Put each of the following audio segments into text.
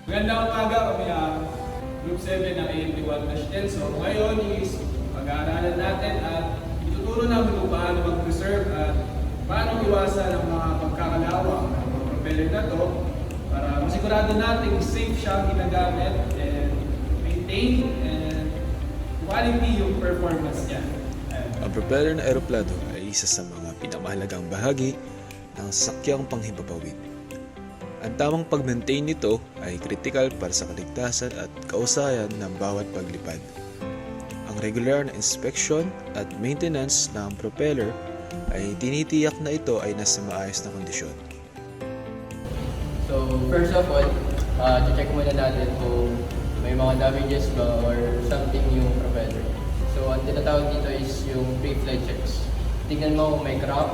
Magandang umaga kami Group 7 ng AMD1-10. So ngayon is pag-aaralan natin at ituturo namin kung paano mag-preserve at paano iwasan ang mga pagkakalawang ng mga propeller na to para masigurado natin safe siyang ginagamit and maintain and quality yung performance niya. Ang propeller na eroplano ay isa sa mga pinamahalagang bahagi ng sakyang panghimpapawid. Ang tamang pag-maintain nito ay kritikal para sa kaligtasan at kausayan ng bawat paglipad. Ang regular na inspection at maintenance ng propeller ay tinitiyak na ito ay nasa maayos na kondisyon. So first of all, check muna natin kung may mga damages ba or something yung propeller. So ang tinatawag dito is yung pre-flight checks. Tingnan mo kung may crack,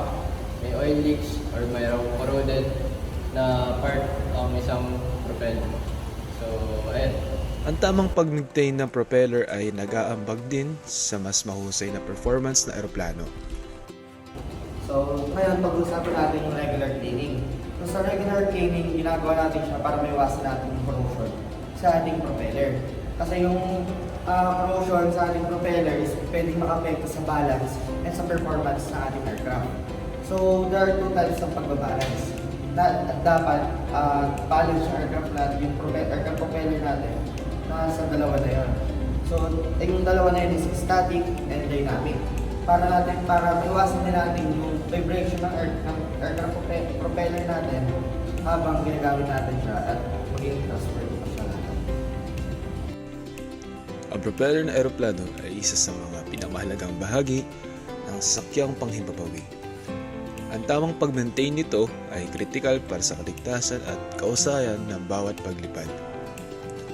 may oil leaks, or mayroong corroded na part ang isang propeller. So ayan. Ang tamang pag-maintain ng propeller ay nag-aambag din sa mas mahusay na performance na eroplano. So, ngayon pag-usapan natin yung regular cleaning. So, sa regular cleaning, ginagawa natin siya para maiwasan natin yung corrosion sa ating propeller. Kasi yung corrosion sa ating propeller is pwedeng maka-apekto sa balance and sa performance ng ating aircraft. So, there are two types ng pagbabalance. Dapat balance yung aircraft natin, yung aircraft propeller natin, nasa dalawa na yun. So, yung dalawa na yun is static and dynamic. Para maiwasan din natin yung vibration ng aircraft propeller natin habang ginagamit natin siya at maging trustworthy pa siya natin. Ang propeller na eroplano ay isa sa mga pinamahalagang bahagi ng sakyang panghimpapawid. Ang tamang pag-maintain nito ay kritikal para sa kaligtasan at kausayan ng bawat paglipad.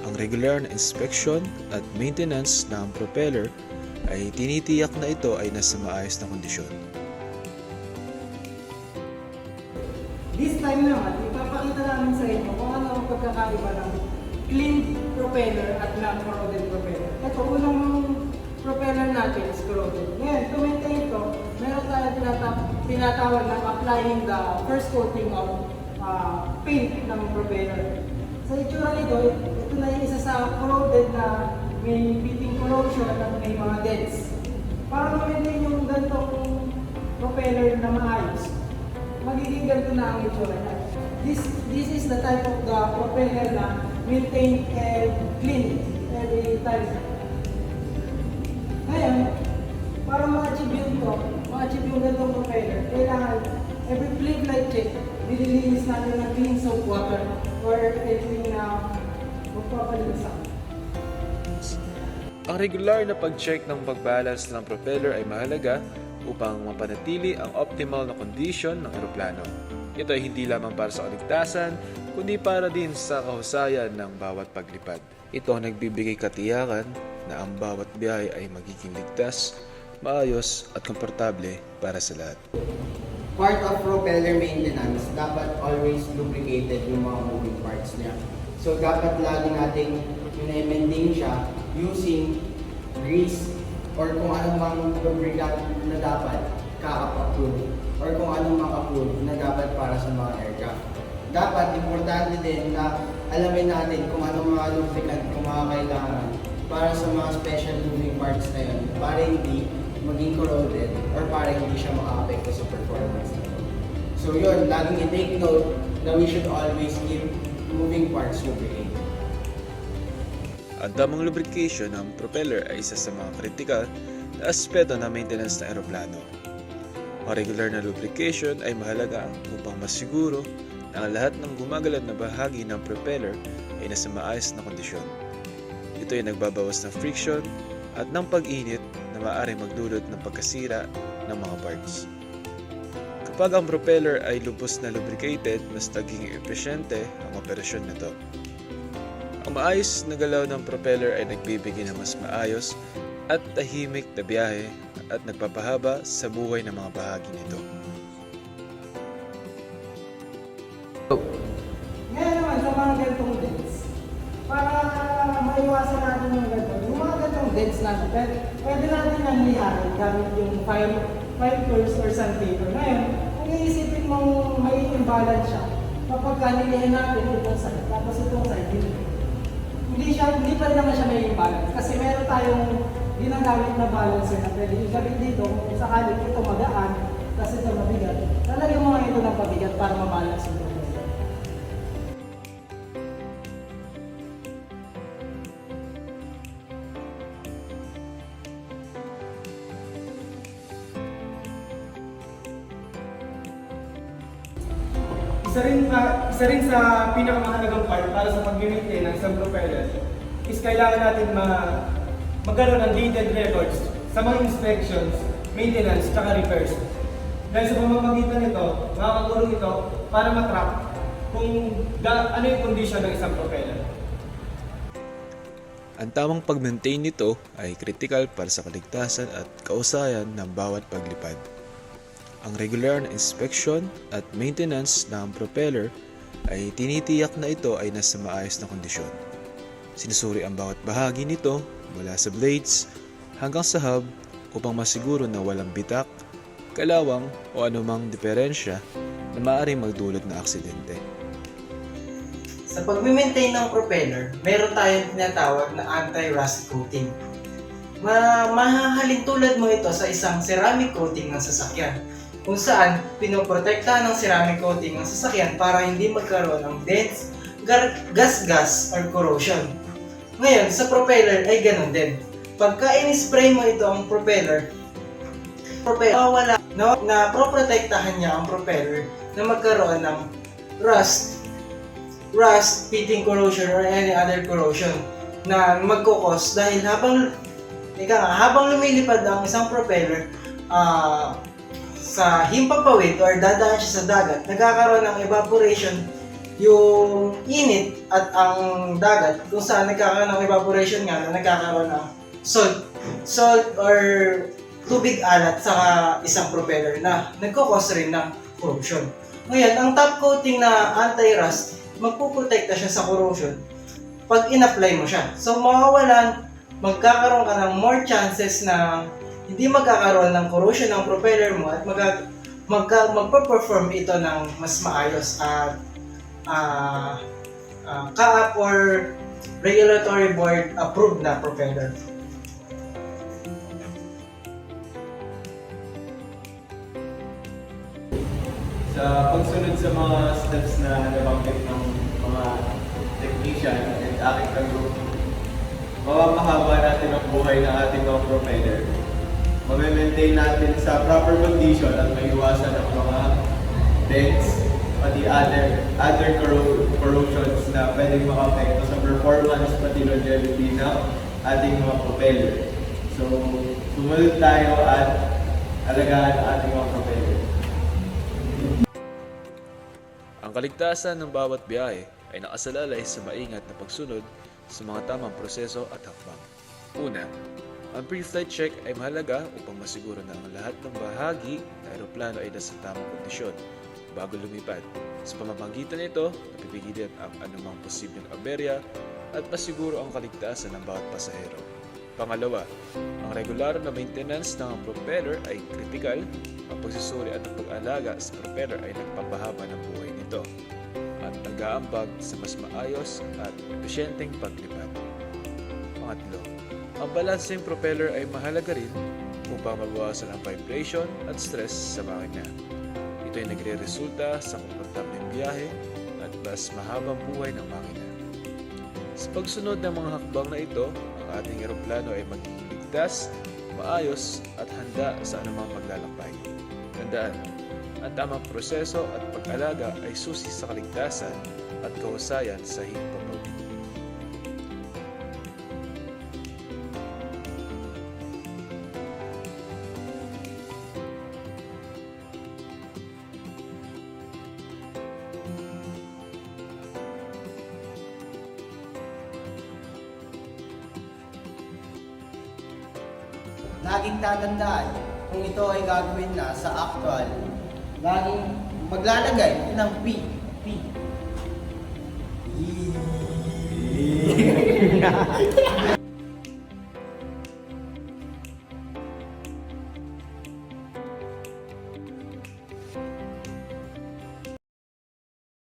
Ang regular na inspection at maintenance ng propeller ay tinitiyak na ito ay nasa maayos na kondisyon. This time naman, ipapakita namin sa inyo kung ano ang pagkakaiba ng clean propeller at non-corroded propeller. Ito, unang propeller natin is corroded. Ngayon, to maintain ito, meron tayo tinatawag na applying the first coating of paint ng propeller. Sa itsura nito, ito na yung isa sa corroded na may pitting corrosion at may mga dents. Para ma-maintain yung ganitong propeller na maayos, magiging ganito na ang itsura niya. This is the type of the propeller na maintained and clean every time. Ngayon, para ma-achieve yung ganitong propeller, kailangan every pre-flight check, nililinis natin ng clean soap water or anything na magpapalinis. Ang regular na pag-check ng pag-balance ng propeller ay mahalaga upang mapanatili ang optimal na kondisyon ng eroplano. Ito ay hindi lamang para sa kaligtasan, kundi para din sa kahusayan ng bawat paglipad. Ito ang nagbibigay katiyakan na ang bawat biyahe ay magiging ligtas, maayos at komportable para sa lahat. Part of propeller maintenance, dapat always lubricated yung mga moving parts niya. So, dapat lagi nating i-maintain siya using grease or kung anong mga lubricant na dapat ka-approve or kung anong mga approve na dapat para sa mga aircraft. Dapat importante din na alamin natin kung anong mga lubricant kung mga kailangan para sa mga special moving parts na yun para hindi maging corroded or para hindi siya maka-apekto sa performance. So yun, laging i-take note na we should always keep moving parts lubricated. Ang tamang lubrication ng propeller ay isa sa mga kritikal na aspeto ng maintenance ng eroplano. Ang regular na lubrication ay mahalaga upang masiguro na ang lahat ng gumagalaw na bahagi ng propeller ay nasa maayos na kondisyon. Ito ay nagbabawas ng friction at ng pag-init na maaaring magdulot ng pagkasira ng mga parts. Kapag ang propeller ay lubos na lubricated, mas naging epesyente ang operasyon nito. Ang maayos na galaw ng propeller ay nagbibigay ng mas maayos at tahimik na biyahe at nagpapahaba sa buhay ng mga bahagi nito. Ngayon naman sa mga ganitong dents, para maiwasan natin yung mga ganitong dents natin, pwede natin yung liharin gamit yung file tools or sandpaper. Ngayon, kung iisipin mong may imbalance siya, kapag kanilihan natin itong side, tapos itong side, hindi pa rin naman siya may balance. Kasi meron tayong ginagamit na balancer na pwede igabit dito kung sakaling ito magaan, kasi ito mabigat. Lalagyan mo nga ito ng pabigat para mabalance yung propeller. Isa rin sa pinakamahalagang part para sa pag-maintain ng isang propeller is kailangan natin magkaroon ng detailed records sa mga inspections, maintenance, tsaka repairs. Dahil sa pamamagitan nito, makakatulong ito para matrack kung ano yung condition ng isang propeller. Ang tamang pag-maintain nito ay critical para sa kaligtasan at kausayan ng bawat paglipad. Ang regular na inspection at maintenance ng propeller ay tinitiyak na ito ay nasa maayos na kondisyon. Sinusuri ang bawat bahagi nito mula sa blades hanggang sa hub upang masiguro na walang bitak, kalawang o anumang diferensya na maaaring magdulot ng aksidente. Sa pag-maintain ng propeller, meron tayong tinatawag na anti-rust coating. Mahahalin tulad mo ito sa isang ceramic coating ng sasakyan, kung saan pinoprotektahan ng ceramic coating ng sasakyan para hindi magkaroon ng dents, gas or corrosion. Ngayon, sa propeller ay ganun din. Pagka in-spray mo ito ang propeller, wala na proprotektahan niya ang propeller na magkaroon ng rust, pitting corrosion or any other corrosion na magkukos dahil habang lumilipad ang isang propeller sa himpapawid or dadaan siya sa dagat, nagkakaroon ng evaporation yung init at ang dagat kung saan nagkakaroon ng evaporation nga na nagkakaroon ng salt or tubig alat sa isang propeller na nagkukos rin ng corrosion. Ngayon, ang top coating na anti-rust, magpuprotekta siya sa corrosion pag in-apply mo siya. So, magkakaroon ka ng more chances na hindi magkakaroon ng corrosion ng propeller mo at magpa-perform ito ng mas maayos at CAAP or regulatory board approved na propeller. Sa pagsunod sa mga steps na nabanggit ng mga technician and aking kagroup, mapapahaba natin ang buhay ng ating mga propeller. Mame-maintain natin sa proper condition at maiwasan ang mga dents pati other corrosions na pwedeng maka-apekto sa performance pati longevity ng ating mga propeller. So, sumunod tayo at alagaan ang ating mga propeller. Ang kaligtasan ng bawat biyahe ay nakasalalay sa maingat na pagsunod sa mga tamang proseso at hakbang. Una, ang pre-flight check ay mahalaga upang masiguro na ang lahat ng bahagi ng aeroplano ay nasa tamang kondisyon bago lumipad. Sa pamamagitan nito, napipigilan ang anumang posibleng aberya at masiguro ang kaligtasan ng bawat pasahero. Pangalawa, ang regular na maintenance ng propeller ay kritikal. Ang pagsusuri at ang pag-alaga sa propeller ay nagpapahaba ng buhay nito at nag-aambag sa mas maayos at epesyenteng paglipad. Pangatlo, ang balanseng propeller ay mahalaga rin upang mabawasan ang vibration at stress sa makina. Ito ay nagre-resulta sa komportableng biyahe at mas mahabang buhay ng makina. Sa pagsunod ng mga hakbang na ito, ang ating eroplano ay magiging ligtas, maayos at handa sa anumang paglalakbay. Tandaan, ang tamang proseso at pag-alaga ay susi sa kaligtasan at kahusayan sa himpapawid. Laging tatandaan kung ito ay gagawin na sa actual, laging maglalagay ng P.